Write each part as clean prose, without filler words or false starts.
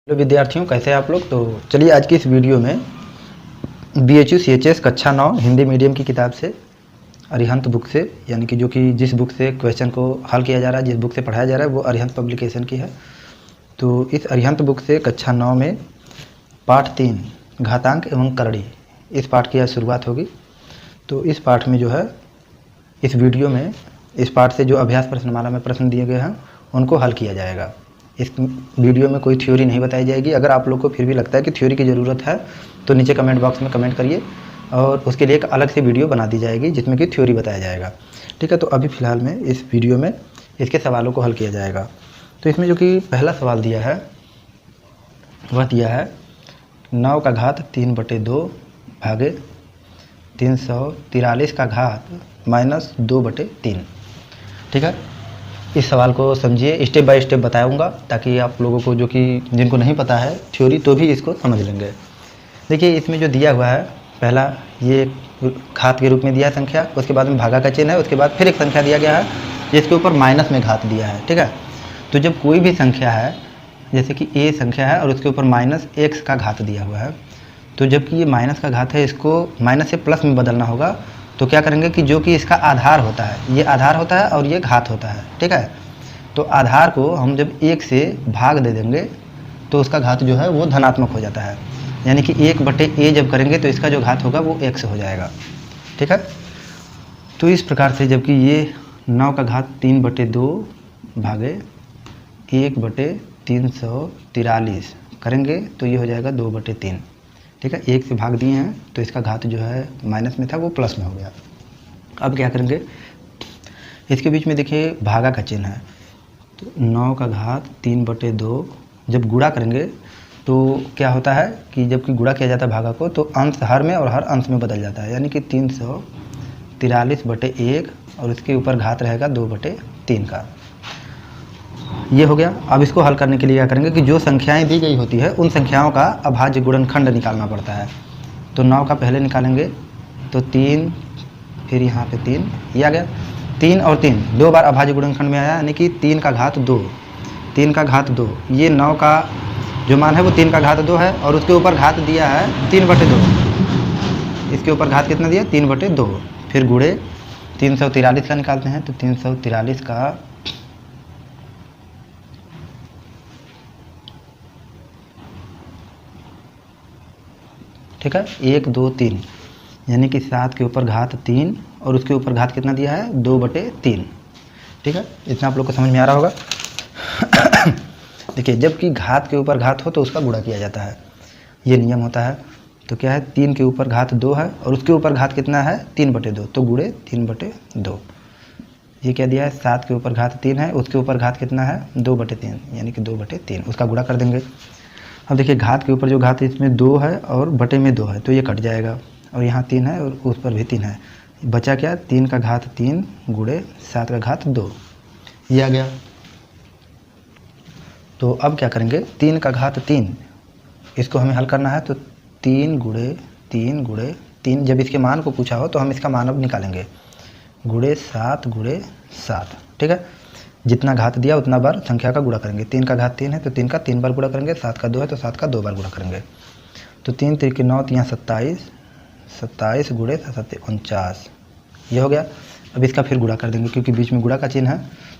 Hello विद्यार्थियों, कैसे हैं आप लोग। तो चलिए आज की इस वीडियो में BHU CHS कक्षा 9 हिंदी मीडियम की किताब से अरिहंत बुक से, यानी कि जो कि जिस बुक से क्वेश्चन को हल किया जा रहा है, जिस बुक से पढ़ाया जा रहा है वो अरिहंत पब्लिकेशन की है। तो इस अरिहंत बुक से कक्षा 9 में पाठ 3 घातांक एवं करड़ी, इस पाठ की आज शुरुआत होगी। तो इस पाठ में जो है, इस वीडियो में इस पाठ से जो अभ्यास प्रश्नमाला में प्रश्न दिए गए हैं उनको हल किया जाएगा। इस वीडियो में कोई थ्योरी नहीं बताई जाएगी। अगर आप लोग को फिर भी लगता है कि थ्योरी की ज़रूरत है तो नीचे कमेंट बॉक्स में कमेंट करिए और उसके लिए एक अलग से वीडियो बना दी जाएगी जिसमें कि थ्योरी बताया जाएगा। ठीक है, तो अभी फ़िलहाल में इस वीडियो में इसके सवालों को हल किया जाएगा। तो इसमें जो कि पहला सवाल दिया है वह दिया है 9 का घात 3/2 भागे 343 का घात -2/3। ठीक है, इस सवाल को समझिए, स्टेप बाय स्टेप बताऊंगा ताकि आप लोगों को जो कि जिनको नहीं पता है थ्योरी तो भी इसको समझ लेंगे। देखिए इसमें जो दिया हुआ है, पहला ये घात के रूप में दिया है संख्या, उसके बाद में भागा का चिन्ह है, उसके बाद फिर एक संख्या दिया गया है जिसके ऊपर माइनस में घात दिया है। ठीक है, तो जब कोई भी संख्या है, जैसे कि ए संख्या है और उसके ऊपर -x का घात दिया हुआ है, तो जबकि ये माइनस का घात है, इसको माइनस से प्लस में बदलना होगा। तो क्या करेंगे कि जो कि इसका आधार होता है, ये आधार होता है और ये घात होता है। ठीक है, तो आधार को हम जब 1 से भाग दे देंगे तो उसका घात जो है वो धनात्मक हो जाता है, यानी कि 1/a जब करेंगे तो इसका जो घात होगा वो x हो जाएगा। ठीक है, तो इस प्रकार से जबकि ये 9 का घात 3/2 भागे 1/343 करेंगे तो ये हो जाएगा 2/3। ठीक है, 1 से भाग दिए हैं तो इसका घात जो है माइनस में था वो प्लस में हो गया। अब क्या करेंगे, इसके बीच में देखिए भागा का चिन्ह है, तो 9 का घात 3/2 जब गुणा करेंगे तो क्या होता है कि जबकि गुणा किया जाता है भागा को तो अंश हर में और हर अंश में बदल जाता है, यानी कि 343/1 और उसके ऊपर घात रहेगा 2/3 का। ये हो गया। अब इसको हल करने के लिए क्या करेंगे कि जो संख्याएं दी गई होती है उन संख्याओं का अभाज्य गुणनखंड निकालना पड़ता है। तो 9 का पहले निकालेंगे तो 3, फिर यहाँ पे 3, ये आ गया। 3 और 3 दो बार अभाज्य गुणनखंड में आया, यानी कि 3 का घात 2, 3 का घात 2, ये 9 का जो मान है वो 3 का घात 2 है और उसके ऊपर घात दिया है 3/2। इसके ऊपर घात कितना दिया, 3/2। फिर गुणे 343 का निकालते हैं, तो 343 का ठीक है 1 2 3, यानी कि 7 के ऊपर घात 3 और उसके ऊपर घात कितना दिया है 2/3। ठीक है, इतना आप लोग को समझ में आ रहा होगा। देखिए जबकि घात के ऊपर घात हो तो उसका गुणा किया जाता है, ये नियम होता है। तो क्या है, 3 के ऊपर घात 2 है और उसके ऊपर घात कितना है 3/2, तो गुणे 3/2। ये क्या दिया है, 7 के ऊपर घात 3 है, उसके ऊपर घात कितना है 2/3, यानी कि 2/3, उसका गुणा कर देंगे। अब देखिए घात के ऊपर जो घात इसमें 2 है और बटे में 2 है तो ये कट जाएगा, और यहाँ 3 है और उस पर भी 3 है, बचा क्या, 3 का घात 3 गुणे 7 का घात 2, ये आ गया। तो अब क्या करेंगे, 3 का घात 3 इसको हमें हल करना है, तो 3 गुणे 3 गुणे 3, जब इसके मान को पूछा हो तो हम इसका मान अब निकालेंगे, गुणे 7 गुणे 7। ठीक है, जितना घात दिया उतना बार संख्या का गुणा करेंगे। 3 का घात 3 है तो 3 का 3 बार गुणा करेंगे, 7 का 2 है तो 7 का 2 बार गुणा करेंगे। तो 3 3 के 9, यहाँ 27, 27 गुणे 7 49, ये हो गया। अब इसका फिर गुणा कर देंगे क्योंकि बीच में गुणा का चिन्ह है।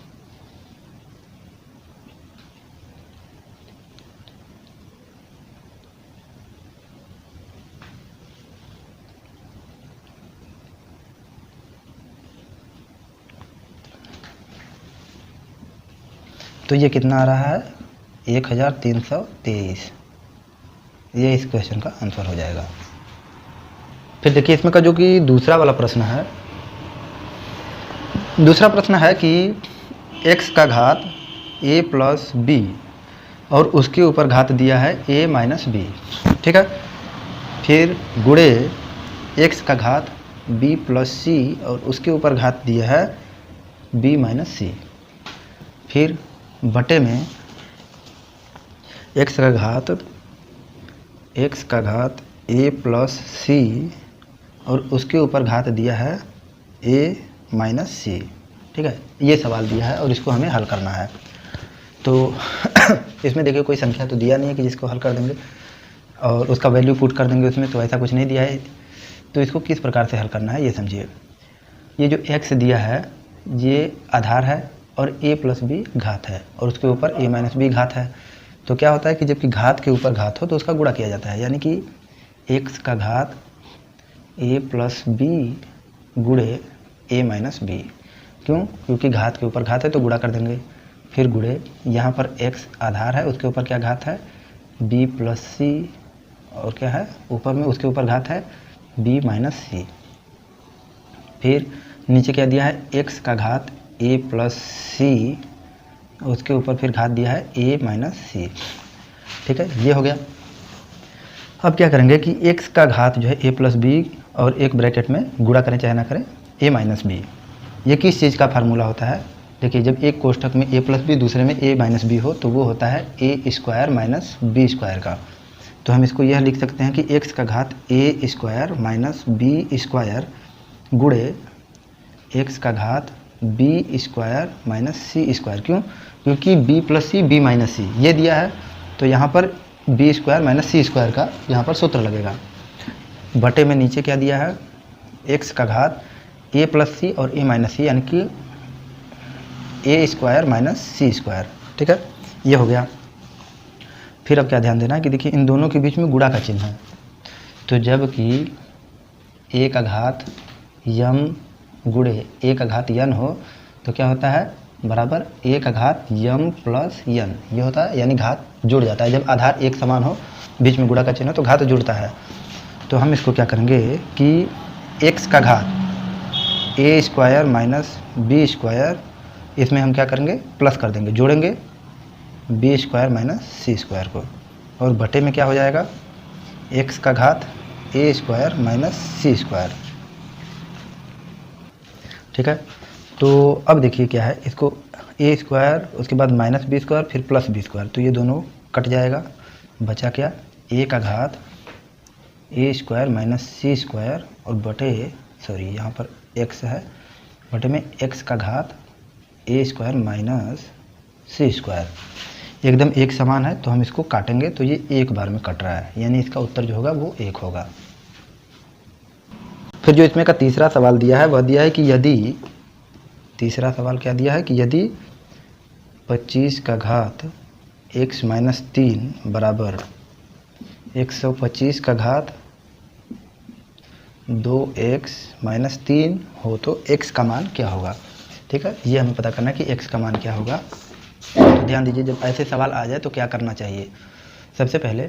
तो ये कितना आ रहा है 1323, ये इस क्वेश्चन का आंसर हो जाएगा। फिर देखिए इसमें का जो कि दूसरा वाला प्रश्न है, दूसरा प्रश्न है कि x का घात a + b और उसके ऊपर घात दिया है a - b। ठीक है, फिर गुणे x का घात b + c और उसके ऊपर घात दिया है b - c, फिर बटे में x का घात a + c और उसके ऊपर घात दिया है a - c। ठीक है, ये सवाल दिया है और इसको हमें हल करना है। तो इसमें देखिए कोई संख्या तो दिया नहीं है कि जिसको हल कर देंगे और उसका वैल्यू पुट कर देंगे उसमें, तो ऐसा कुछ नहीं दिया है। तो इसको किस प्रकार से हल करना है ये समझिए। ये जो x दिया है ये आधार है और a प्लस बी घात है और उसके ऊपर a माइनस बी घात है। तो क्या होता है कि जबकि घात के ऊपर घात हो तो उसका गुणा किया जाता है, यानी कि x का घात a प्लस बी गुणे a माइनस बी। क्यों? क्योंकि घात के ऊपर घात है तो गुणा कर देंगे, फिर गुणे यहाँ पर x आधार है उसके ऊपर क्या घात है b प्लस सी और क्या है ऊपर में उसके ऊपर घात है b माइनस सी। फिर नीचे क्या दिया है x का घात a प्लस सी उसके ऊपर फिर घात दिया है a माइनस सी। ठीक है, ये हो गया। अब क्या करेंगे कि x का घात जो है a प्लस बी और एक ब्रैकेट में गुणा करें चाहे ना करें a माइनस बी। ये किस चीज़ का फार्मूला होता है? देखिए जब एक कोष्ठक में a प्लस बी दूसरे में a माइनस बी हो तो वो होता है a square minus b square का। तो हम इसको यह लिख सकते हैं कि x का घात a square minus b square गुणे x का घात b square minus c square. क्यों? क्योंकि b plus c b minus c ये दिया है, तो यहाँ पर b square minus c square का यहाँ पर सूत्र लगेगा। बटे में नीचे क्या दिया है x का घात a प्लस सी और a माइनस सी, यानी कि a square minus c square. ठीक है, ये हो गया। फिर अब क्या ध्यान देना है कि देखिए इन दोनों के बीच में गुणा का चिन्ह है, तो जब कि a का घात यम गुणे a का घात यन हो तो क्या होता है बराबर a का घात यम प्लस यन, ये होता है, यानी घात जुड़ जाता है। जब आधार एक समान हो बीच में गुणा का चिन्ह हो तो घात जुड़ता है। तो हम इसको क्या करेंगे कि x का घात a square minus b square, इसमें हम क्या करेंगे प्लस कर देंगे, जोड़ेंगे b square minus c square को, और बटे में क्या हो जाएगा x का घात a square minus c square. ठीक है, तो अब देखिए क्या है, इसको a स्क्वायर उसके बाद माइनस बी स्क्वायर फिर प्लस बी स्क्वायर, तो ये दोनों कट जाएगा, बचा क्या a का घात a square minus c square और बटे यहाँ पर x है, बटे में x का घात a square minus c square. एकदम एक समान है तो हम इसको काटेंगे तो ये एक बार में कट रहा है, यानी इसका उत्तर जो होगा वो 1 होगा। फिर जो इसमें का तीसरा सवाल दिया है वह दिया है कि यदि, तीसरा सवाल क्या दिया है कि यदि 25 का घात x माइनस 3 बराबर 125 का घात 2x माइनस 3 हो तो x का मान क्या होगा। ठीक है, ये हमें पता करना है कि x का मान क्या होगा। तो ध्यान दीजिए जब ऐसे सवाल आ जाए तो क्या करना चाहिए। सबसे पहले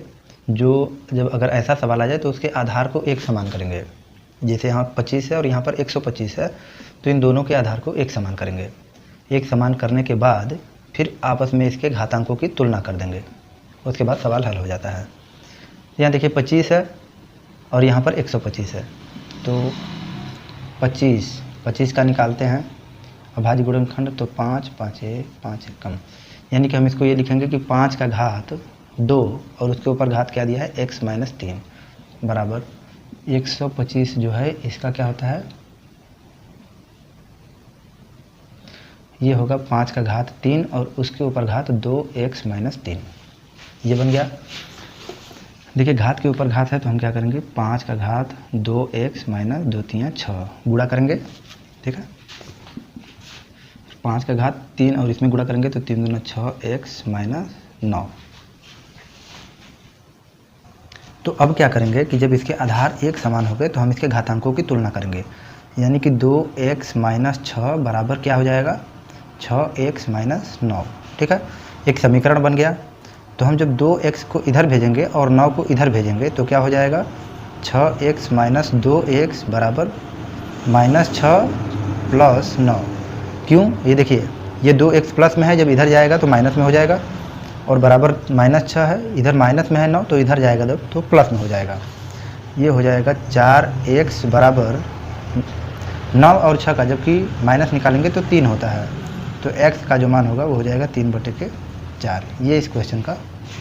जब अगर ऐसा सवाल आ जाए तो उसके आधार को एक समान करेंगे। जैसे यहाँ 25 है और यहाँ पर 125 है तो इन दोनों के आधार को एक समान करेंगे। एक समान करने के बाद फिर आपस में इसके घातांकों की तुलना कर देंगे, उसके बाद सवाल हल हो जाता है। यहाँ देखिए 25 है और यहाँ पर 125 है, तो 25 का निकालते हैं अभाज्य गुणनखंड, तो 5 5 5 कम, यानी कि हम इसको ये लिखेंगे कि 5 का घात 2 और उसके ऊपर घात क्या दिया है x माइनस 3 बराबर 125 जो है इसका क्या होता है, ये होगा 5 का घात 3 और उसके ऊपर घात 2x माइनस 3, ये बन गया। देखिए घात के ऊपर घात है तो हम क्या करेंगे 5 का घात 2x माइनस 2 3 6 गुणा करेंगे। ठीक है, 5 का घात 3 और इसमें गुणा करेंगे तो 3 दूना 6x माइनस 9। तो अब क्या करेंगे कि जब इसके आधार एक समान हो गए तो हम इसके घातांकों की तुलना करेंगे, यानी कि 2x माइनस 6 बराबर क्या हो जाएगा 6x माइनस 9। ठीक है, एक समीकरण बन गया। तो हम जब 2x को इधर भेजेंगे और 9 को इधर भेजेंगे तो क्या हो जाएगा 6x माइनस 2x बराबर माइनस 6 प्लस 9। क्यों? ये देखिए ये 2x प्लस में है, जब इधर जाएगा तो माइनस में हो जाएगा, और बराबर माइनस 6 है, इधर माइनस में है 9 तो इधर जाएगा जब तो प्लस में हो जाएगा। ये हो जाएगा 4x बराबर 9 और 6 का जबकि माइनस निकालेंगे तो 3 होता है, तो x का जो मान होगा वो हो जाएगा 3/4। ये इस क्वेश्चन का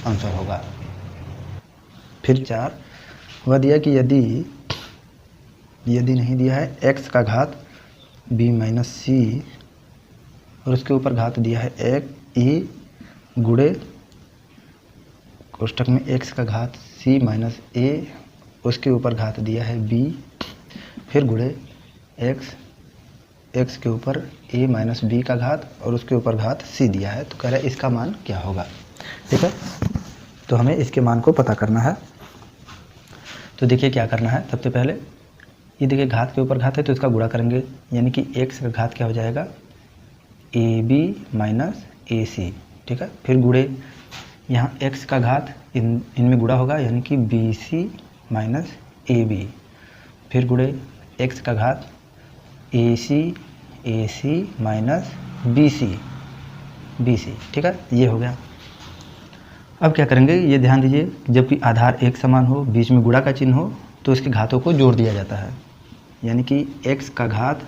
आंसर होगा। फिर 4 वह दिया कि यदि नहीं दिया है x का घात b माइनस सी और उसके ऊपर घात दिया है 1 e गुणे कोष्टक में x का घात c माइनस a, उसके ऊपर घात दिया है b, फिर गुणे x के ऊपर a माइनस b का घात और उसके ऊपर घात c दिया है। तो कह रहा है इसका मान क्या होगा। ठीक है, तो हमें इसके मान को पता करना है। तो देखिए क्या करना है, सबसे पहले ये देखिए घात के ऊपर घात है तो इसका गुणा करेंगे, यानी कि x का घात क्या हो जाएगा ab माइनस ac। ठीक है, फिर गुणे यहाँ x का घात इनमें गुणा होगा, यानी कि bc माइनस ab, फिर गुणे x का घात ac माइनस bc। ठीक है, ये हो गया। अब क्या करेंगे, ये ध्यान दीजिए, जबकि आधार एक समान हो, बीच में गुणा का चिन्ह हो, तो इसके घातों को जोड़ दिया जाता है, यानी कि x का घात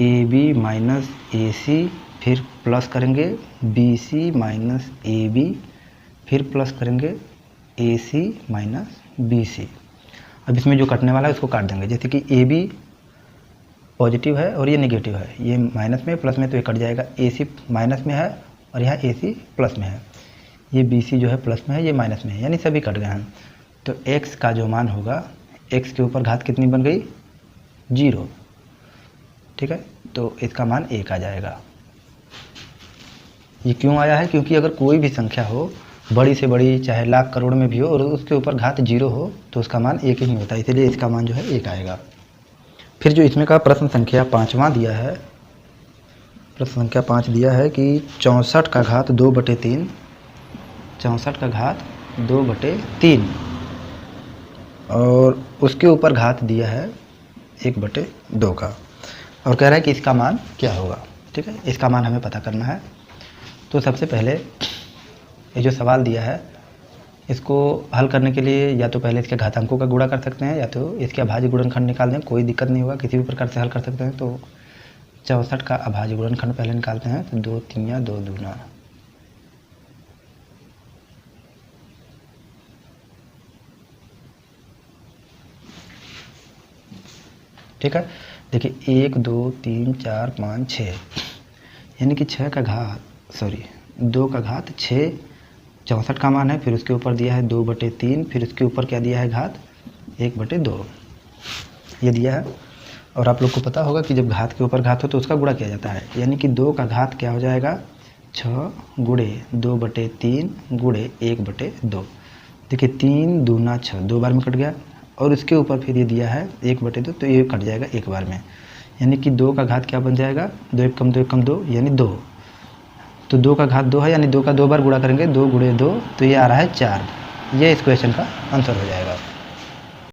ab माइनस ac, फिर प्लस करेंगे bc माइनस ab, फिर प्लस करेंगे ac माइनस bc। अब इसमें जो कटने वाला है उसको काट देंगे, जैसे कि ab पॉजिटिव है और ये नेगेटिव है, ये माइनस में प्लस में, तो ये कट जाएगा। ac माइनस में है और यहाँ ac प्लस में है, ये bc जो है प्लस में है, ये माइनस में है, यानी सभी कट गए हैं। तो x का जो मान होगा, x के ऊपर घात कितनी बन गई 0। ठीक है, तो इसका मान 1 आ जाएगा। ये क्यों आया है, क्योंकि अगर कोई भी संख्या हो, बड़ी से बड़ी, चाहे लाख करोड़ में भी हो, और उसके ऊपर घात 0 हो तो उसका मान 1 ही होता है, इसलिए इसका मान जो है 1 आएगा। फिर जो इसमें का प्रश्न संख्या 5वां दिया है, प्रश्न संख्या 5 दिया है कि 64 का घात 2/3, 64 का घात 2/3 और उसके ऊपर घात दिया है 1/2 का, और कह रहा है कि इसका मान क्या होगा। ठीक है, इसका मान हमें पता करना है। तो सबसे पहले ये जो सवाल दिया है, इसको हल करने के लिए या तो पहले इसके घातांकों का गुणा कर सकते हैं, या तो इसके अभाज्य गुणनखंड निकाल दें, कोई दिक्कत नहीं होगा, किसी भी प्रकार से हल कर सकते हैं। तो 64 का अभाज्य गुणनखंड पहले निकालते हैं, तो 2 3 2 दूना, ठीक है। देखिए 1 2 3 4 5 6, यानी कि 2 का घात 6 64 का मान है, फिर उसके ऊपर दिया है 2/3, फिर उसके ऊपर क्या दिया है घात 1/2, ये दिया है। और आप लोग को पता होगा कि जब घात के ऊपर घात हो तो उसका गुणा किया जाता है, यानी कि 2 का घात क्या हो जाएगा 6 गुणे 2/3 गुणे 1/2। देखिए 3 दूना 6, 2 बार में कट गया, और उसके ऊपर फिर ये दिया है 1/2, तो ये कट जाएगा 1 बार में, यानी कि 2 का घात क्या बन जाएगा 2 1 कम 2 1 कम 2 यानी 2। तो 2 का घात 2 है, यानी 2 का 2 बार गुणा करेंगे, 2 गुणे 2, तो ये आ रहा है 4। ये इस क्वेश्चन का आंसर हो जाएगा।